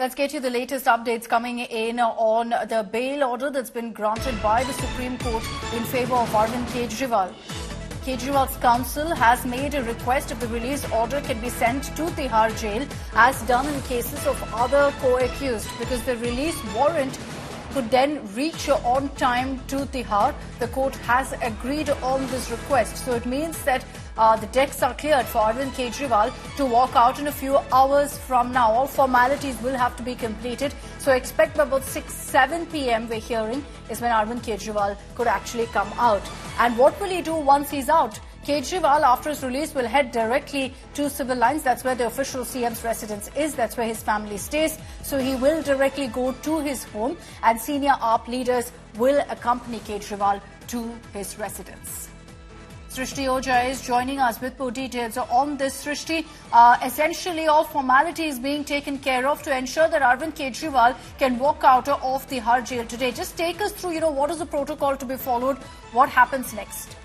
Let's get you the latest updates coming in on the bail order that's been granted by the Supreme Court in favor of Arvind Kejriwal. Kejriwal's counsel has made a request if the release order can be sent to Tihar jail as done in cases of other co-accused, because the release warrant could then reach on time to Tihar. The court has agreed on this request. So it means that the decks are cleared for Arvind Kejriwal to walk out in a few hours from now. All formalities will have to be completed. So expect by about 6-7 p.m. we're hearing is when Arvind Kejriwal could actually come out. And what will he do once he's out? Kejriwal, after his release, will head directly to Civil Lines. That's where the official CM's residence is. That's where his family stays. So he will directly go to his home, and senior AAP leaders will accompany Kejriwal to his residence. Srishti Ojha is joining us with more details on this. Srishti, essentially all formalities being taken care of to ensure that Arvind Kejriwal can walk out of the Tihar jail today. Just take us through, what is the protocol to be followed? What happens next?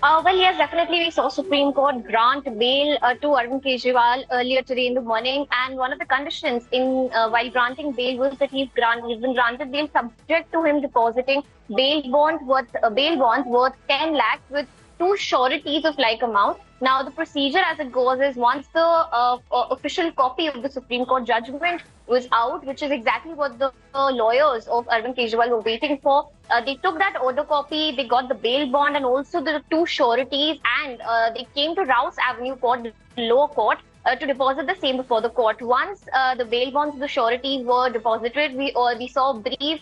Well, yes, definitely we saw Supreme Court grant bail to Arvind Kejriwal earlier today in the morning, and one of the conditions in while granting bail was that he's been granted bail subject to him depositing bail bonds worth 10 lakhs with two sureties of like amount. Now, the procedure as it goes is once the official copy of the Supreme Court judgment was out, which is exactly what the lawyers of Arvind Kejriwal were waiting for, they took that order copy, they got the bail bond and also the two sureties, and they came to Rouse Avenue Court, the lower court, to deposit the same before the court. Once the bail bonds, the sureties were deposited, we saw a brief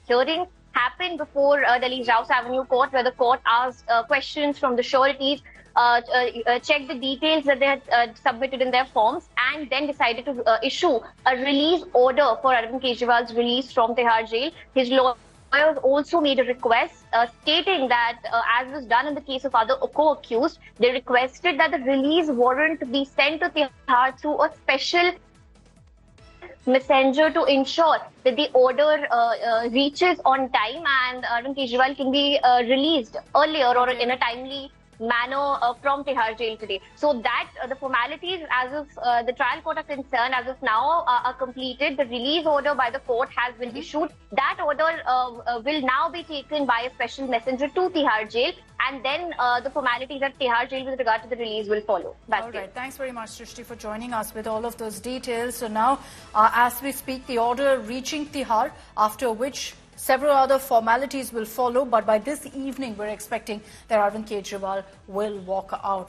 hearing happen before Delhi's Rouse Avenue Court, where the court asked questions from the sureties, checked the details that they had submitted in their forms, and then decided to issue a release order for Arvind Kejriwal's release from Tihar jail. His lawyers also made a request stating that, as was done in the case of other co-accused, they requested that the release warrant be sent to Tihar through a special messenger to ensure that the order reaches on time and Arvind Kejriwal can be released earlier or in a timely manner from Tihar jail today. So that the formalities as of the trial court are concerned as of now are completed. The release order by the court has been issued. That order will now be taken by a special messenger to Tihar jail, and then the formalities at Tihar jail with regard to the release will follow. All right. Thanks very much, Srishti, for joining us with all of those details. So now, as we speak, the order reaching Tihar, after which several other formalities will follow. But by this evening, we're expecting that Arvind Kejriwal will walk out.